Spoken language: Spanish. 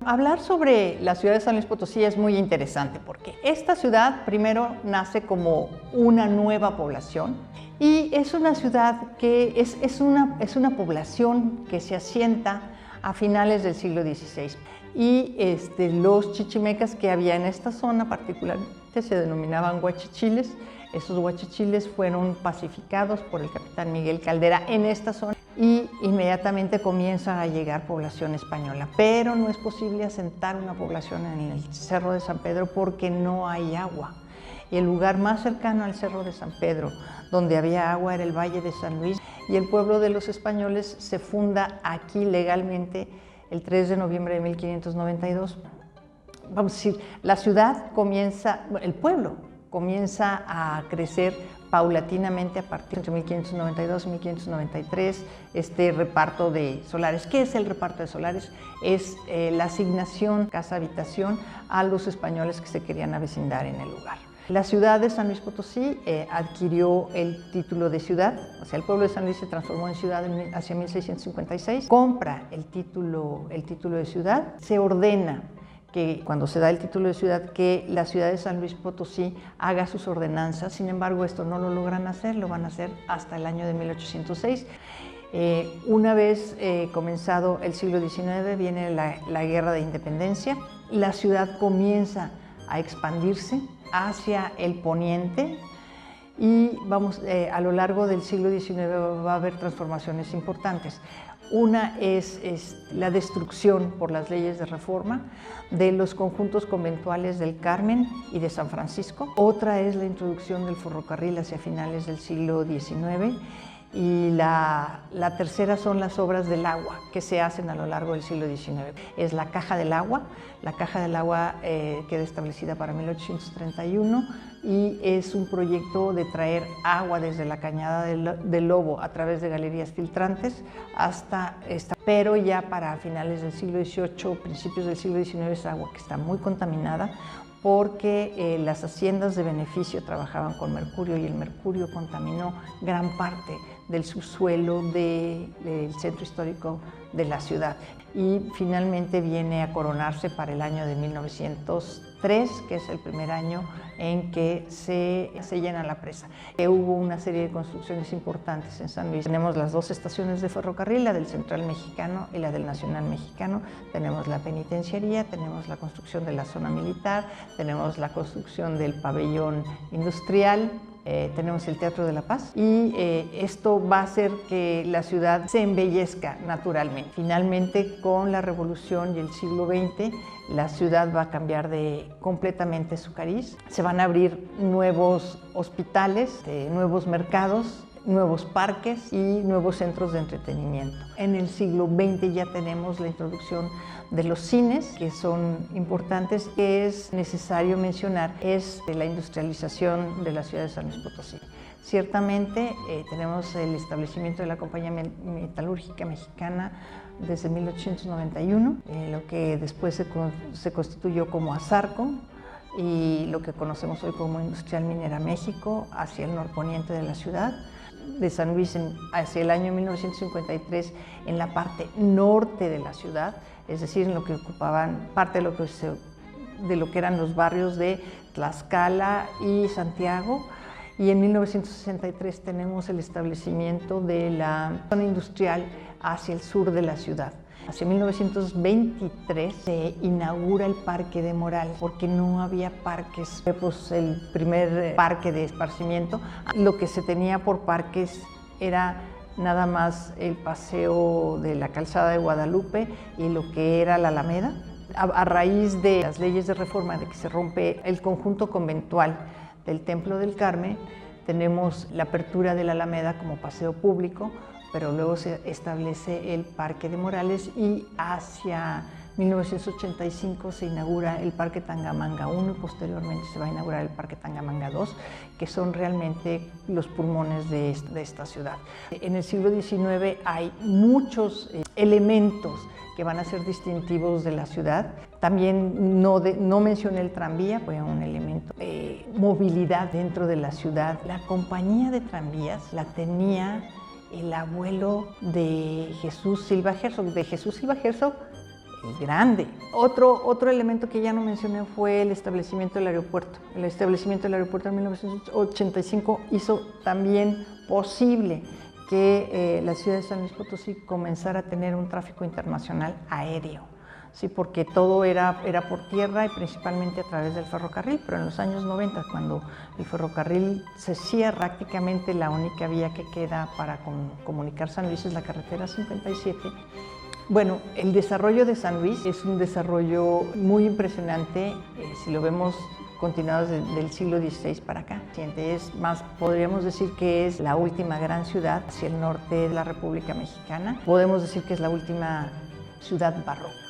Hablar sobre la ciudad de San Luis Potosí es muy interesante porque esta ciudad primero nace como una nueva población y es una ciudad que es una población que se asienta a finales del siglo XVI. Y los chichimecas que había en esta zona particularmente se denominaban huachichiles. Esos huachichiles fueron pacificados por el capitán Miguel Caldera en esta zona y inmediatamente comienza a llegar población española. Pero no es posible asentar una población en el Cerro de San Pedro porque no hay agua. Y el lugar más cercano al Cerro de San Pedro, donde había agua, era el Valle de San Luis. Y el pueblo de los españoles se funda aquí legalmente el 3 de noviembre de 1592. Vamos a decir, la ciudad comienza, el pueblo comienza a crecer paulatinamente a partir de 1592 y 1593, este reparto de solares. ¿Qué es el reparto de solares? Es la asignación casa-habitación a los españoles que se querían avecindar en el lugar. La ciudad de San Luis Potosí adquirió el título de ciudad, o sea, el pueblo de San Luis se transformó en ciudad hacia 1656, compra el título de ciudad, se ordena que cuando se da el título de ciudad, que la ciudad de San Luis Potosí haga sus ordenanzas. Sin embargo, esto no lo logran hacer, lo van a hacer hasta el año de 1806. Una vez comenzado el siglo XIX, viene la Guerra de Independencia. La ciudad comienza a expandirse hacia el poniente y a lo largo del siglo XIX va a haber transformaciones importantes. Una es la destrucción por las leyes de reforma de los conjuntos conventuales del Carmen y de San Francisco. Otra es la introducción del ferrocarril hacia finales del siglo XIX. Y la tercera son las obras del agua que se hacen a lo largo del siglo XIX. Es la Caja del Agua. La Caja del Agua queda establecida para 1831 y es un proyecto de traer agua desde la Cañada del Lobo a través de galerías filtrantes hasta esta. Pero ya para finales del siglo XVIII, principios del siglo XIX, es agua que está muy contaminada porque las haciendas de beneficio trabajaban con mercurio y el mercurio contaminó gran parte del subsuelo del centro histórico de la ciudad. Y finalmente viene a coronarse para el año de 1903, que es el primer año en que se llena la presa. Hubo una serie de construcciones importantes en San Luis. Tenemos las dos estaciones de ferrocarril, la del Central Mexicano y la del Nacional Mexicano. Tenemos la penitenciaría, tenemos la construcción de la zona militar, tenemos la construcción del pabellón industrial, tenemos el Teatro de la Paz y esto va a hacer que la ciudad se embellezca naturalmente. Finalmente, con la Revolución y el siglo XX, la ciudad va a cambiar completamente su cariz. Se van a abrir nuevos hospitales, nuevos mercados, nuevos parques y nuevos centros de entretenimiento. En el siglo XX ya tenemos la introducción de los cines, que son importantes. Que es necesario mencionar es la industrialización de la ciudad de San Luis Potosí. Ciertamente tenemos el establecimiento de la Compañía Metalúrgica Mexicana desde 1891, lo que después se constituyó como ASARCO, y lo que conocemos hoy como Industrial Minera México hacia el norponiente de la ciudad. De San Luis hacia el año 1953 en la parte norte de la ciudad, es decir, en lo que ocupaban parte de lo que eran los barrios de Tlaxcala y Santiago. Y en 1963 tenemos el establecimiento de la zona industrial hacia el sur de la ciudad. Hacia 1923 se inaugura el Parque de Morales, porque no había parques. Pues el primer parque de esparcimiento, lo que se tenía por parques era nada más el paseo de la Calzada de Guadalupe y lo que era la Alameda. A raíz de las leyes de reforma, de que se rompe el conjunto conventual del Templo del Carmen, tenemos la apertura de la Alameda como paseo público, pero luego se establece el Parque de Morales y hacia 1985 se inaugura el Parque Tangamanga 1 y posteriormente se va a inaugurar el Parque Tangamanga 2, que son realmente los pulmones de esta ciudad. En el siglo XIX hay muchos elementos que van a ser distintivos de la ciudad. También no mencioné el tranvía, fue un elemento de movilidad dentro de la ciudad. La compañía de tranvías la tenía el abuelo de Jesús Silva Herzog. De Jesús Silva Herzog y grande. Otro elemento que ya no mencioné fue el establecimiento del aeropuerto. El establecimiento del aeropuerto en 1985 hizo también posible que la ciudad de San Luis Potosí comenzara a tener un tráfico internacional aéreo. Sí, porque todo era por tierra y principalmente a través del ferrocarril, pero en los años 90, cuando el ferrocarril se cierra, prácticamente la única vía que queda para comunicar San Luis es la carretera 57. Bueno, el desarrollo de San Luis es un desarrollo muy impresionante, si lo vemos continuado desde el siglo XVI para acá. Es más, podríamos decir que es la última gran ciudad hacia el norte de la República Mexicana. Podemos decir que es la última ciudad barroca.